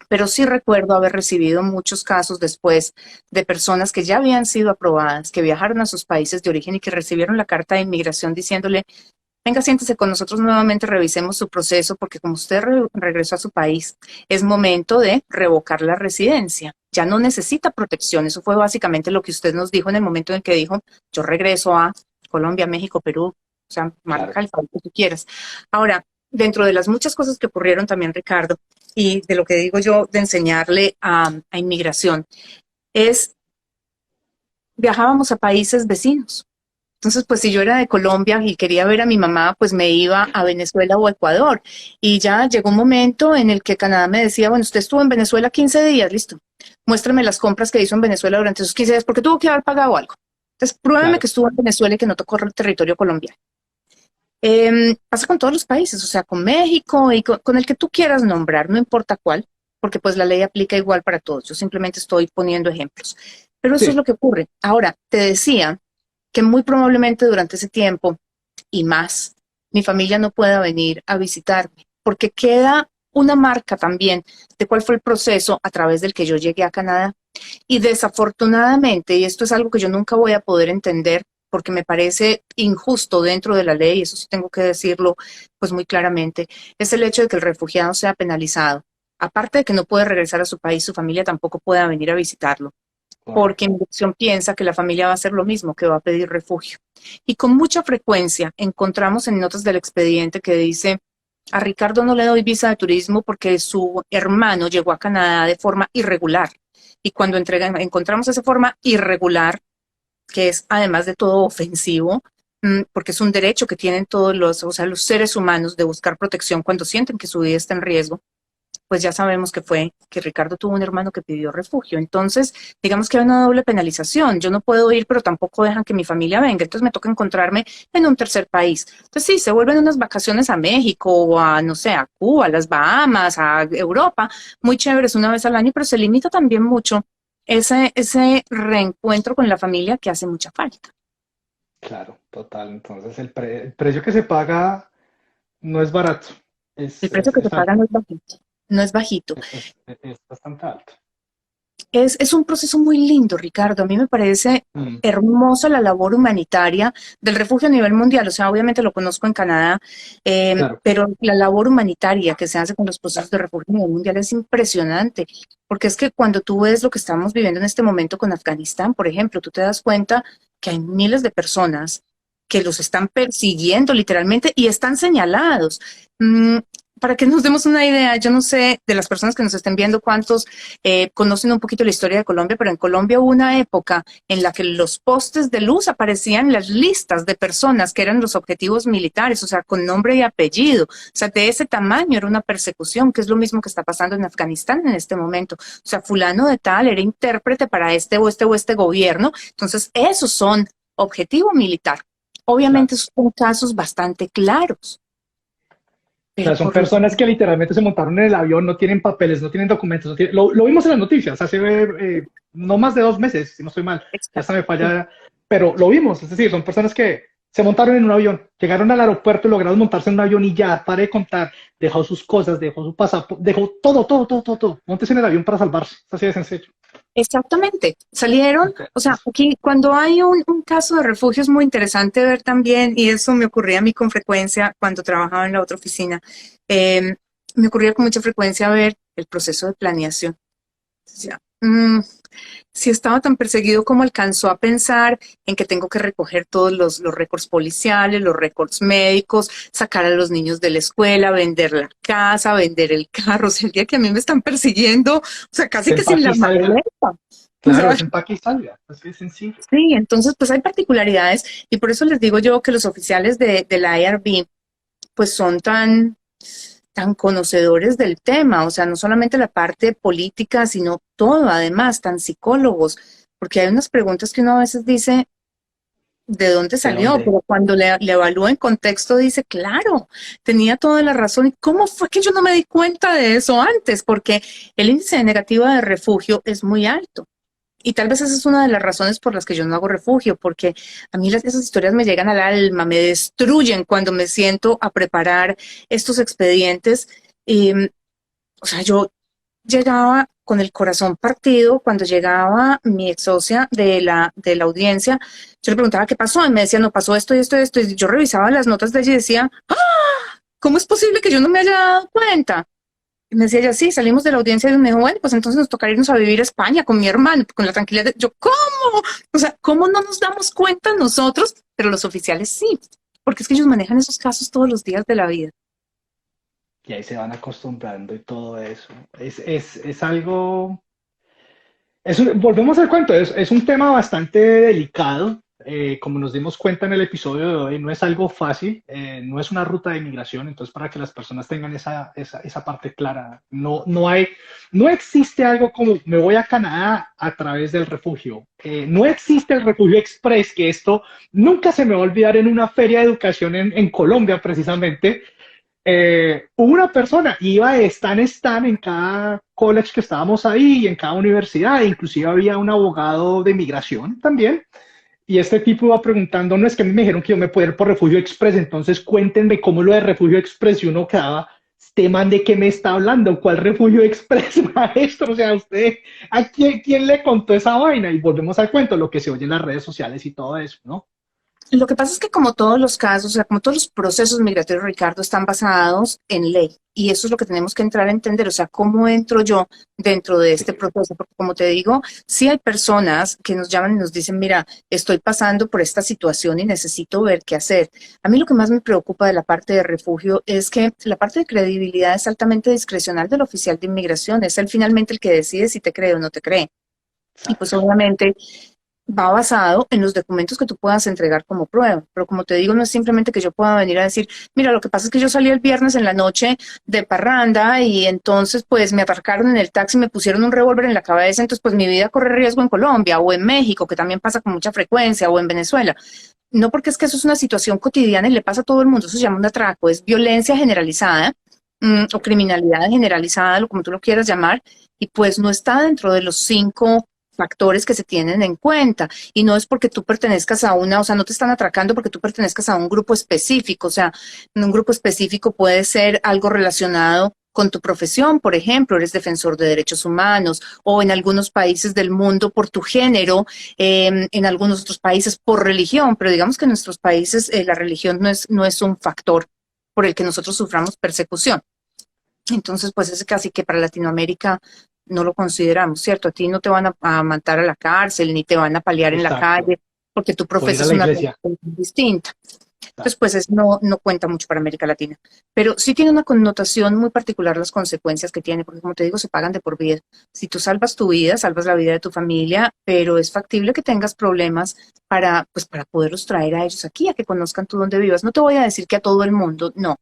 Pero sí recuerdo haber recibido muchos casos después de personas que ya habían sido aprobadas, que viajaron a sus países de origen y que recibieron la carta de inmigración diciéndole, venga, siéntese con nosotros nuevamente, revisemos su proceso, porque como usted regresó a su país, es momento de revocar la residencia. ya no necesita protección. Eso fue básicamente lo que usted nos dijo en el momento en que dijo, yo regreso a Colombia, México, Perú, o sea, marca el país que tú quieras. Ahora, dentro de las muchas cosas que ocurrieron también, Ricardo, y de lo que digo yo de enseñarle a inmigración, es viajábamos a países vecinos. Entonces, pues si yo era de Colombia y quería ver a mi mamá, pues me iba a Venezuela o Ecuador. Y ya llegó un momento en el que Canadá me decía, bueno, usted estuvo en Venezuela 15 días, listo. Muéstrame las compras que hizo en Venezuela durante esos 15 días, porque tuvo que haber pagado algo. Entonces, pruébeme que estuvo en Venezuela y que no tocó el territorio colombiano. Pasa con todos los países, o sea, con México y con el que tú quieras nombrar, no importa cuál, porque pues la ley aplica igual para todos. Yo simplemente estoy poniendo ejemplos. Pero eso es lo que ocurre. Ahora, te decía que muy probablemente durante ese tiempo y más, mi familia no pueda venir a visitarme, porque queda una marca también de cuál fue el proceso a través del que yo llegué a Canadá. Y desafortunadamente, y esto es algo que yo nunca voy a poder entender, porque me parece injusto dentro de la ley, eso sí tengo que decirlo pues muy claramente, es el hecho de que el refugiado sea penalizado. Aparte de que no puede regresar a su país, su familia tampoco pueda venir a visitarlo, porque inmigración piensa que la familia va a hacer lo mismo, que va a pedir refugio. Y con mucha frecuencia encontramos en notas del expediente que dice, a Ricardo no le doy visa de turismo porque su hermano llegó a Canadá de forma irregular. Y cuando encontramos esa forma irregular, que es además de todo ofensivo, porque es un derecho que tienen todos los, o sea, los seres humanos de buscar protección cuando sienten que su vida está en riesgo, pues ya sabemos que fue que Ricardo tuvo un hermano que pidió refugio. Entonces, digamos que hay una doble penalización. Yo no puedo ir, pero tampoco dejan que mi familia venga. Entonces me toca encontrarme en un tercer país. Entonces sí, se vuelven unas vacaciones a México o a, no sé, a Cuba, a las Bahamas, a Europa. Muy chéveres una vez al año, pero se limita también mucho ese reencuentro con la familia que hace mucha falta. Claro, total. Entonces el precio que se paga no es barato. El precio que se paga no es bajito. No es bajito. Es bastante alto. Es un proceso muy lindo, Ricardo. A mí me parece hermosa la labor humanitaria del refugio a nivel mundial. O sea, obviamente lo conozco en Canadá, pero la labor humanitaria que se hace con los procesos de refugio a nivel mundial es impresionante. Porque es que cuando tú ves lo que estamos viviendo en este momento con Afganistán, por ejemplo, tú te das cuenta que hay miles de personas que los están persiguiendo literalmente y están señalados. Para que nos demos una idea, yo no sé de las personas que nos estén viendo cuántos conocen un poquito la historia de Colombia, pero en Colombia hubo una época en la que los postes de luz aparecían en las listas de personas que eran los objetivos militares, o sea, con nombre y apellido. O sea, de ese tamaño era una persecución, que es lo mismo que está pasando en Afganistán en este momento. O sea, fulano de tal era intérprete para este gobierno. Entonces, esos son objetivo militar. Obviamente son casos bastante claros. O sea, son personas que literalmente se montaron en el avión, no tienen papeles, no tienen documentos. Lo vimos en las noticias hace no más de 2 meses, si no estoy mal. Hasta me falla, pero lo vimos. Es decir, son personas que se montaron en un avión, llegaron al aeropuerto y lograron montarse en un avión y ya, para de contar, dejó sus cosas, dejó su pasaporte, dejó todo. Móntese en el avión para salvarse. Es así de sencillo. Exactamente, salieron, o sea, aquí cuando hay un caso de refugio es muy interesante ver también, y eso me ocurría a mí con frecuencia cuando trabajaba en la otra oficina, me ocurría con mucha frecuencia ver el proceso de planeación. O sea, si estaba tan perseguido como alcanzó a pensar en que tengo que recoger todos los récords policiales, los récords médicos, sacar a los niños de la escuela, vender la casa, vender el carro. O sea, el día que a mí me están persiguiendo, o sea, casi que sin la maleta. Claro, es empaque y salga, así de sencillo. Sí, entonces pues hay particularidades y por eso les digo yo que los oficiales de la IRB pues son tan conocedores del tema, o sea, no solamente la parte política, sino todo, además, tan psicólogos, porque hay unas preguntas que uno a veces dice, ¿de dónde salió? Pero cuando le evalúa en contexto dice, claro, tenía toda la razón. ¿Y cómo fue que yo no me di cuenta de eso antes? Porque el índice de negativa de refugio es muy alto. Y tal vez esa es una de las razones por las que yo no hago refugio, porque a mí esas historias me llegan al alma, me destruyen cuando me siento a preparar estos expedientes. O sea, yo llegaba con el corazón partido cuando llegaba mi ex socia de la audiencia. Yo le preguntaba qué pasó y me decía, no, pasó esto y esto y esto. Y yo revisaba las notas de ella y decía, ¡ah! ¿Cómo es posible que yo no me haya dado cuenta? me decía ella, sí, salimos de la audiencia y me dijo, bueno, pues entonces nos tocaría irnos a vivir a España con mi hermano, con la tranquilidad de, yo, ¿cómo? O sea, ¿cómo no nos damos cuenta nosotros? Pero los oficiales sí, porque es que ellos manejan esos casos todos los días de la vida. Y ahí se van acostumbrando y todo eso. Es algo, volvemos al cuento, es un tema bastante delicado. Como nos dimos cuenta en el episodio de hoy, no es algo fácil, no es una ruta de migración, entonces para que las personas tengan esa parte clara, no existe algo como me voy a Canadá a través del refugio. No existe el refugio express, que esto nunca se me va a olvidar en una feria de educación en Colombia precisamente. Una persona iba de stand en stand en cada college que estábamos ahí y en cada universidad, inclusive había un abogado de migración también, y este tipo iba preguntando, no es que a mí me dijeron que yo me puedo ir por Refugio Express, entonces cuéntenme cómo lo de Refugio Express, y uno quedaba, este man de qué me está hablando, ¿cuál Refugio Express, maestro? O sea, usted, ¿a quién le contó esa vaina? Y volvemos al cuento, lo que se oye en las redes sociales y todo eso, ¿no? Lo que pasa es que como todos los casos, o sea, como todos los procesos migratorios, Ricardo, están basados en ley. Y eso es lo que tenemos que entrar a entender, o sea, cómo entro yo dentro de este proceso. Porque como te digo, sí hay personas que nos llaman y nos dicen, mira, estoy pasando por esta situación y necesito ver qué hacer. A mí lo que más me preocupa de la parte de refugio es que la parte de credibilidad es altamente discrecional del oficial de inmigración. Es él finalmente el que decide si te cree o no te cree. Y pues obviamente va basado en los documentos que tú puedas entregar como prueba. Pero como te digo, no es simplemente que yo pueda venir a decir, mira, lo que pasa es que yo salí el viernes en la noche de parranda y entonces pues me atracaron en el taxi, me pusieron un revólver en la cabeza, entonces pues mi vida corre riesgo en Colombia o en México, que también pasa con mucha frecuencia, o en Venezuela. No, porque es que eso es una situación cotidiana y le pasa a todo el mundo, eso se llama un atraco, es violencia generalizada, o criminalidad generalizada, como tú lo quieras llamar, y pues no está dentro de los 5 factores que se tienen en cuenta, y no es porque tú pertenezcas a una, o sea, no te están atracando porque tú pertenezcas a un grupo específico, o sea, un grupo específico puede ser algo relacionado con tu profesión, por ejemplo, eres defensor de derechos humanos, o en algunos países del mundo por tu género, en algunos otros países por religión, pero digamos que en nuestros países la religión no es un factor por el que nosotros suframos persecución. Entonces, pues es casi que para Latinoamérica no lo consideramos, ¿cierto? A ti no te van a matar a la cárcel, ni te van a paliar en la Exacto. calle, porque tú Por ir a profesas la una iglesia. religión distinta. Entonces, pues eso no cuenta mucho para América Latina. Pero sí tiene una connotación muy particular las consecuencias que tiene, porque como te digo, se pagan de por vida. Si tú salvas tu vida, salvas la vida de tu familia, pero es factible que tengas problemas pues, para poderlos traer a ellos aquí, a que conozcan tú dónde vivas. No te voy a decir que a todo el mundo, no.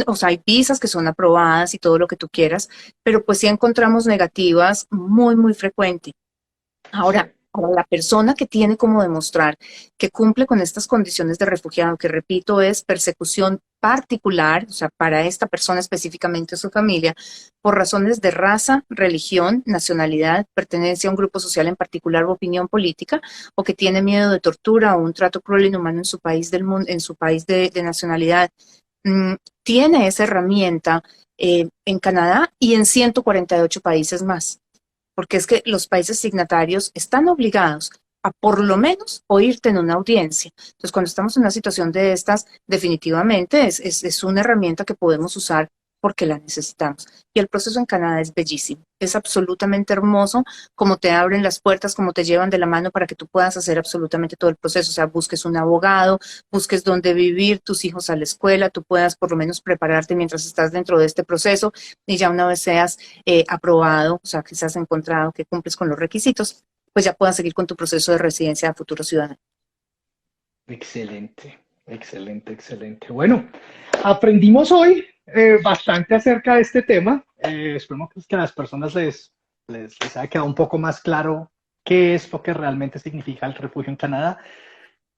O sea, hay visas que son aprobadas y todo lo que tú quieras, pero pues sí encontramos negativas muy frecuente. Ahora, para la persona que tiene como demostrar que cumple con estas condiciones de refugiado, que repito, es persecución particular, o sea, para esta persona específicamente o su familia, por razones de raza, religión, nacionalidad, pertenencia a un grupo social en particular o opinión política, o que tiene miedo de tortura o un trato cruel e inhumano en su país del mundo, en su país de nacionalidad, tiene esa herramienta en Canadá y en 148 países más, porque es que los países signatarios están obligados a por lo menos oírte en una audiencia. Entonces, cuando estamos en una situación de estas, definitivamente es una herramienta que podemos usar porque la necesitamos. Y el proceso en Canadá es bellísimo, es absolutamente hermoso, como te abren las puertas, como te llevan de la mano para que tú puedas hacer absolutamente todo el proceso. O sea, busques un abogado, busques dónde vivir, tus hijos a la escuela, tú puedas por lo menos prepararte mientras estás dentro de este proceso, y ya una vez seas aprobado, o sea, que seas encontrado que cumples con los requisitos, pues ya puedas seguir con tu proceso de residencia de futuro ciudadano. Excelente, excelente, excelente. Bueno, aprendimos hoy bastante acerca de este tema. Esperemos que a las personas les haya quedado un poco más claro qué es lo que realmente significa el refugio en Canadá,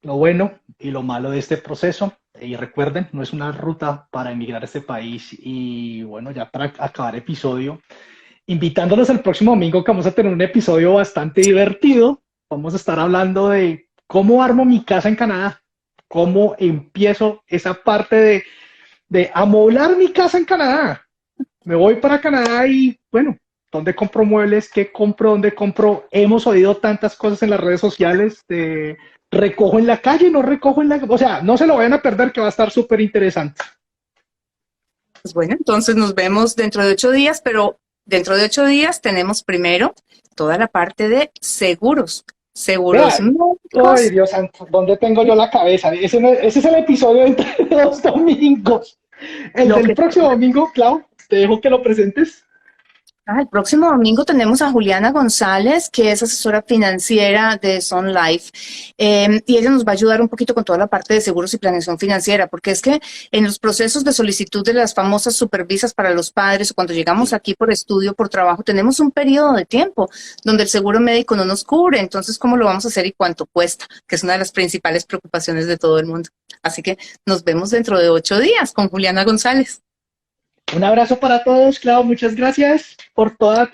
lo bueno y lo malo de este proceso. Y recuerden, no es una ruta para emigrar a este país. Y bueno, ya para acabar el episodio, invitándolos el próximo domingo, que vamos a tener un episodio bastante divertido. Vamos a estar hablando de cómo armo mi casa en Canadá, cómo empiezo esa parte de amoblar mi casa en Canadá. Me voy para Canadá y, bueno, ¿dónde compro muebles? ¿Qué compro? ¿Dónde compro? Hemos oído tantas cosas en las redes sociales de recojo en la calle, no recojo en la... O sea, no se lo vayan a perder, que va a estar súper interesante. Pues bueno, entonces nos vemos dentro de 8 días, pero dentro de 8 días tenemos primero toda la parte de seguros. Seguros Vea, médicos. ay, Dios santo, ¿dónde tengo yo la cabeza? Ese es el episodio entre dos domingos. El Lo del que próximo domingo, Clau, te dejo que lo presentes. El próximo domingo tenemos a Juliana González, que es asesora financiera de Sun Life, y ella nos va a ayudar un poquito con toda la parte de seguros y planeación financiera, porque es que en los procesos de solicitud de las famosas supervisas para los padres, o cuando llegamos aquí por estudio, por trabajo, tenemos un periodo de tiempo donde el seguro médico no nos cubre. Entonces, ¿cómo lo vamos a hacer y cuánto cuesta? Que es una de las principales preocupaciones de todo el mundo. Así que nos vemos dentro de 8 días con Juliana González. Un abrazo para todos, Clau, muchas gracias por por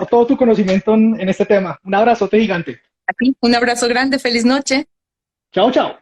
todo tu conocimiento en este tema. Un abrazote gigante. A ti, un abrazo grande, feliz noche. Chao, chao.